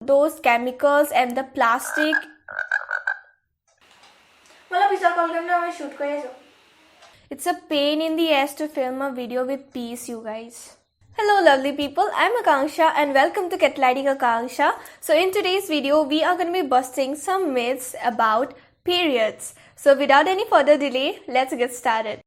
those chemicals and the plastic. It's a pain in the ass to film a video with peace, you guys. Hello lovely people, I'm Akanksha and welcome to Catalytic Akanksha. So in today's video, we are going to be busting some myths about periods. So without any further delay, let's get started.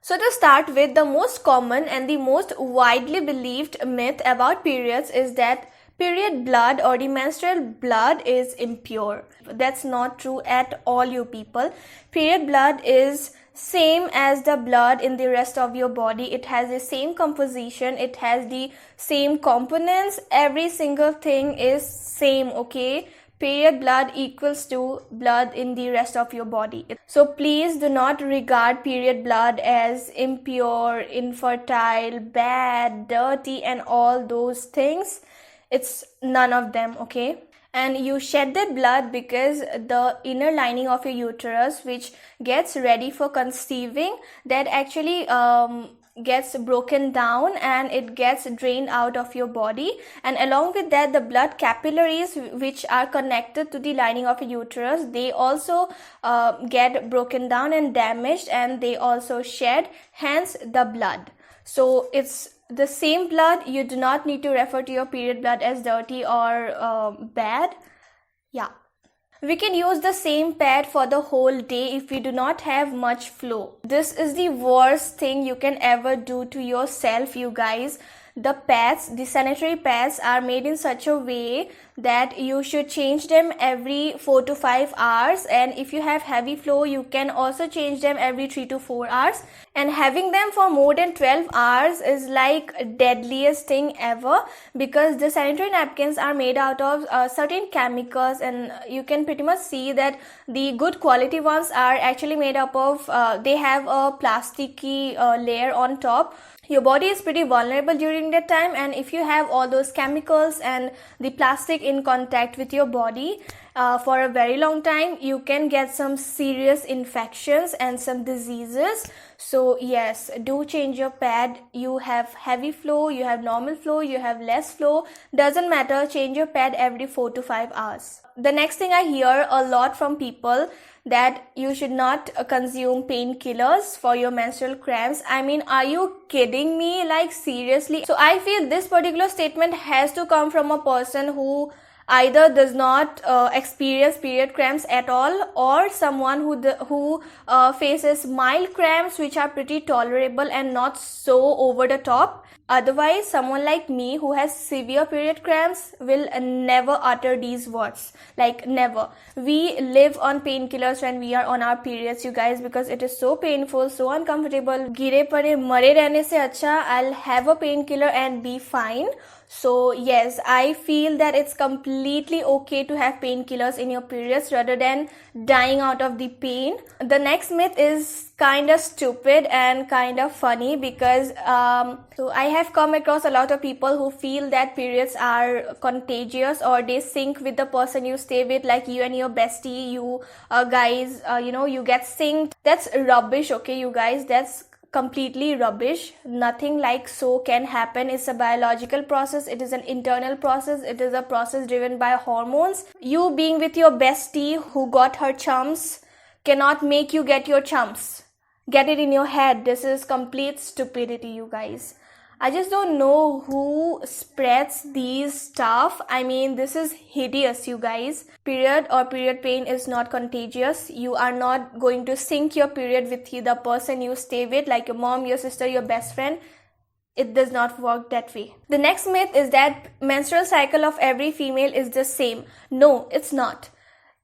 So to start with, the most common and the most widely believed myth about periods is that period blood or the menstrual blood is impure. That's not true at all, you people. Period blood is same as the blood in the rest of your body. It has the same composition, it has the same components, every single thing is same, okay? Period blood equals to blood in the rest of your body. So please do not regard period blood as impure, infertile, bad, dirty and all those things. It's none of them, okay? And you shed that blood because the inner lining of your uterus, which gets ready for conceiving, that actually gets broken down and it gets drained out of your body, and along with that the blood capillaries which are connected to the lining of your uterus, they also get broken down and damaged, and they also shed, hence the blood. So it's the same blood. You do not need to refer to your period blood as dirty or bad. Yeah. We can use the same pad for the whole day if we do not have much flow. This is the worst thing you can ever do to yourself, you guys. The pads, the sanitary pads are made in such a way that you should change them every 4 to 5 hours, and if you have heavy flow you can also change them every 3 to 4 hours, and having them for more than 12 hours is like deadliest thing ever, because the sanitary napkins are made out of certain chemicals, and you can pretty much see that the good quality ones are actually made up of they have a plasticky layer on top. Your body is pretty vulnerable during that time, and if you have all those chemicals and the plastic in contact with your body for a very long time, you can get some serious infections and some diseases. So yes, do change your pad. You have heavy flow, you have normal flow, you have less flow, doesn't matter, change your pad every 4 to 5 hours. The next thing I hear a lot from people, that you should not consume painkillers for your menstrual cramps. I mean, are you kidding me? Like seriously? So I feel this particular statement has to come from a person who either does not experience period cramps at all, or someone who faces mild cramps which are pretty tolerable and not so over the top. Otherwise, someone like me who has severe period cramps will never utter these words. Like never. We live on painkillers when we are on our periods, you guys, because it is so painful, so uncomfortable. Gire pade mare rehne se acha I'll have a painkiller and be fine. So yes, I feel that it's completely okay to have painkillers in your periods rather than dying out of the pain. The next myth is kind of stupid and kind of funny, because so I have come across a lot of people who feel that periods are contagious, or they sync with the person you stay with, like you and your bestie, you guys, you get synced. That's rubbish, okay, you guys, that's completely rubbish. Nothing like so can happen. It's a biological process, it is an internal process, it is a process driven by hormones. You being with your bestie who got her chumps cannot make you get your chumps. Get it in your head. This is complete stupidity, you guys. I just don't know who spreads these stuff. I mean, this is hideous, you guys. Period or period pain is not contagious. You are not going to sync your period with the person you stay with, like your mom, your sister, your best friend. It does not work that way. The next myth is that menstrual cycle of every female is the same. No, it's not.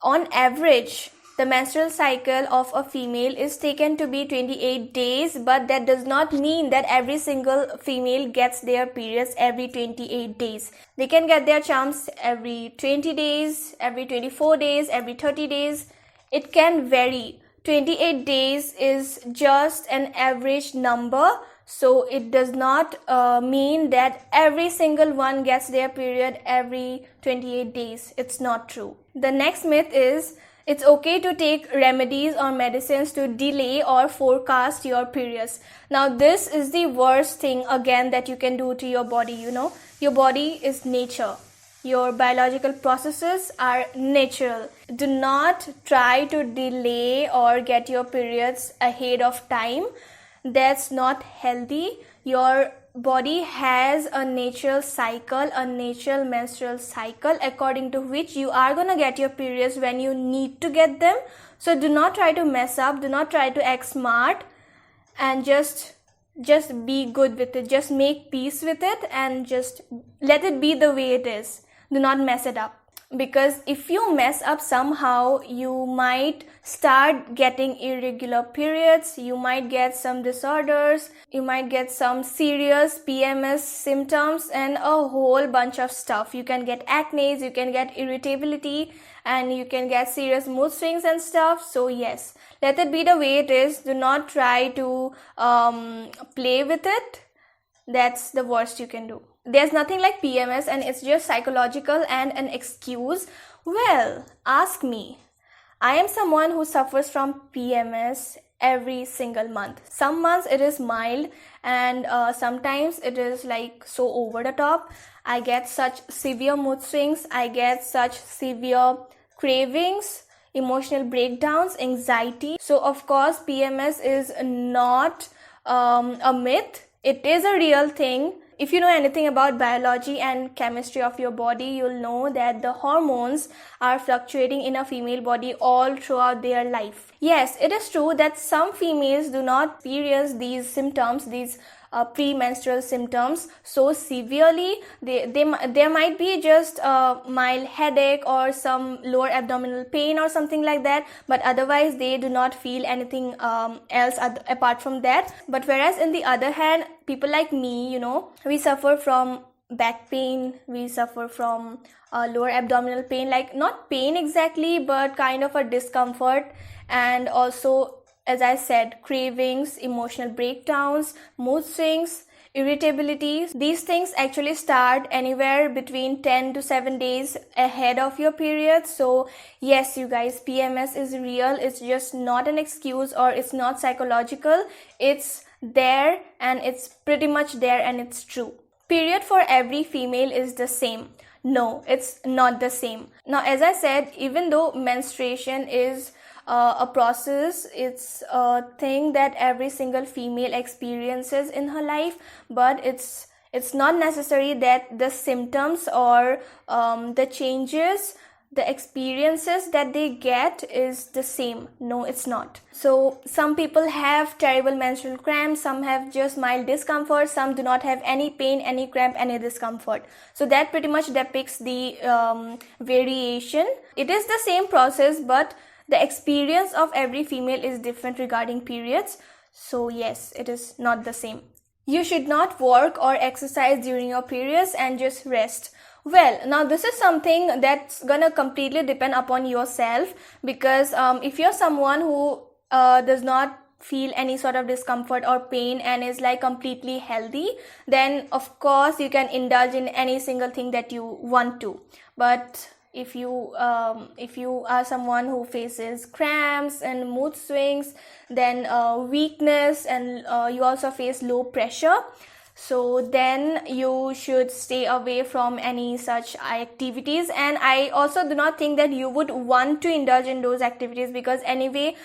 On average, the menstrual cycle of a female is taken to be 28 days, but that does not mean that every single female gets their periods every 28 days. They can get their chumps every 20 days, every 24 days, every 30 days. It can vary. 28 days is just an average number, so it does not mean that every single one gets their period every 28 days. It's not true. The next myth is It's okay to take remedies or medicines to delay or forecast your periods. Now this is the worst thing again that you can do to your body. Your body is nature. Your biological processes are natural. Do not try to delay or get your periods ahead of time. That's not healthy. Your body has a natural cycle, a natural menstrual cycle, according to which you are gonna get your periods when you need to get them. So do not try to mess up, do not try to act smart, and just be good with it. Just make peace with it and just let it be the way it is. Do not mess it up, because if you mess up somehow, you might start getting irregular periods, you might get some disorders, you might get some serious PMS symptoms and a whole bunch of stuff. You can get acne, you can get irritability, and you can get serious mood swings and stuff. So yes, let it be the way it is. Do not try to play with it. That's the worst you can do. There's nothing like PMS, and it's just psychological and an excuse. Well, ask me. I am someone who suffers from PMS every single month. Some months it is mild, and sometimes it is like so over the top. I get such severe mood swings, I get such severe cravings, emotional breakdowns, anxiety. So of course PMS is not a myth. It is a real thing. If you know anything about biology and chemistry of your body, you'll know that the hormones are fluctuating in a female body all throughout their life. Yes, it is true that some females do not experience these symptoms, these premenstrual symptoms so severely. There might be just a mild headache or some lower abdominal pain or something like that, but otherwise they do not feel anything else apart from that. But whereas in the other hand, people like me, we suffer from back pain, we suffer from lower abdominal pain, like not pain exactly, but kind of a discomfort, and also, as I said, cravings, emotional breakdowns, mood swings, irritability. These things actually start anywhere between 10 to 7 days ahead of your period. So yes, you guys, PMS is real. It's just not an excuse, or it's not psychological. It's there, and it's pretty much there, and it's true. Period for every female is the same. No, it's not the same. Now, as I said, even though menstruation is a process, it's a thing that every single female experiences in her life, but it's not necessary that the symptoms or the changes, the experiences that they get is the same. No, it's not. So some people have terrible menstrual cramps, some have just mild discomfort, some do not have any pain, any cramp, any discomfort. So that pretty much depicts the variation. It is the same process, but the experience of every female is different regarding periods. So yes, it is not the same. You should not work or exercise during your periods and just rest. Well, now this is something that's gonna completely depend upon yourself, because if you're someone who does not feel any sort of discomfort or pain and is like completely healthy, then of course you can indulge in any single thing that you want to. But if you are someone who faces cramps and mood swings, then weakness, and you also face low pressure, so then you should stay away from any such activities. And I also do not think that you would want to indulge in those activities, because anyway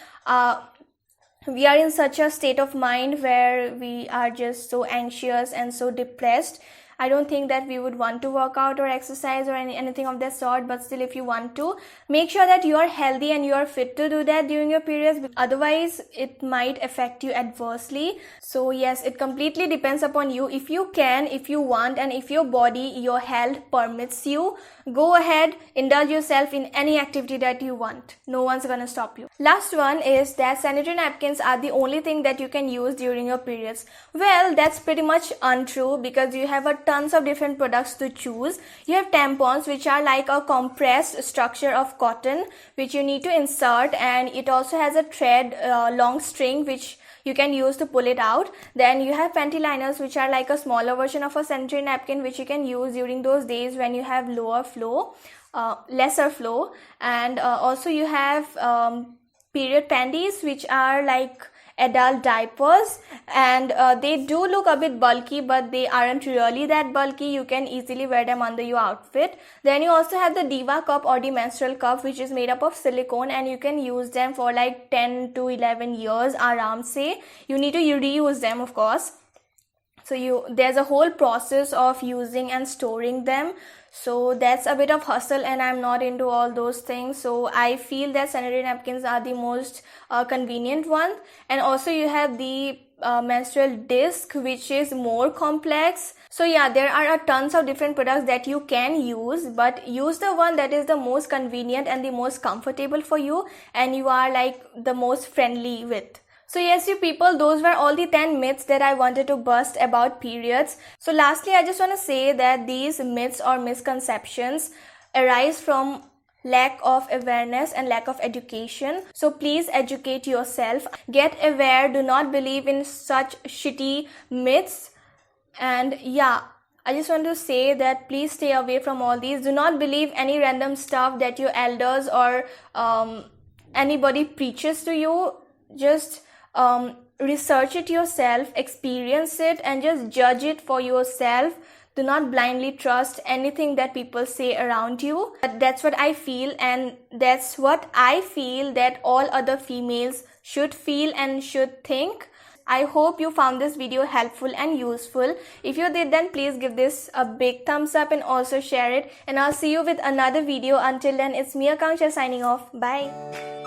we are in such a state of mind where we are just so anxious and so depressed. I don't think that we would want to work out or exercise or anything of that sort. But still, if you want to, make sure that you are healthy and you are fit to do that during your periods. Otherwise, it might affect you adversely. So yes, it completely depends upon you. If you can, if you want, and if your body, your health permits you, go ahead, indulge yourself in any activity that you want. No one's gonna stop you. Last one is that sanitary napkins are the only thing that you can use during your periods. Well, that's pretty much untrue, because you have tons of different products to choose. You have tampons, which are like a compressed structure of cotton which you need to insert, and it also has a thread, long string, which you can use to pull it out. Then you have panty liners, which are like a smaller version of a sanitary napkin, which you can use during those days when you have lower flow, lesser flow. And also you have period panties, which are like adult diapers, and they do look a bit bulky, but they aren't really that bulky. You can easily wear them under your outfit. Then you also have the Diva cup or the menstrual cup, which is made up of silicone, and you can use them for like 10 to 11 years aram se. You need to reuse them, of course. So there's a whole process of using and storing them. So that's a bit of hustle, and I'm not into all those things. So I feel that sanitary napkins are the most convenient one. And also you have the menstrual disc, which is more complex. So yeah, there are tons of different products that you can use, but use the one that is the most convenient and the most comfortable for you, and you are like the most friendly with. So yes, you people, those were all the 10 myths that I wanted to bust about periods. So lastly, I just want to say that these myths or misconceptions arise from lack of awareness and lack of education. So please educate yourself, get aware, do not believe in such shitty myths. And yeah, I just want to say that please stay away from all these. Do not believe any random stuff that your elders or anybody preaches to you. Just research it yourself, experience it, and just judge it for yourself. Do not blindly trust anything that people say around you. That's what I feel, and that's what I feel that all other females should feel and should think. I hope you found this video helpful and useful. If you did, then please give this a big thumbs up and also share it. And I'll see you with another video. Until then, it's me, Akanksha, signing off. Bye.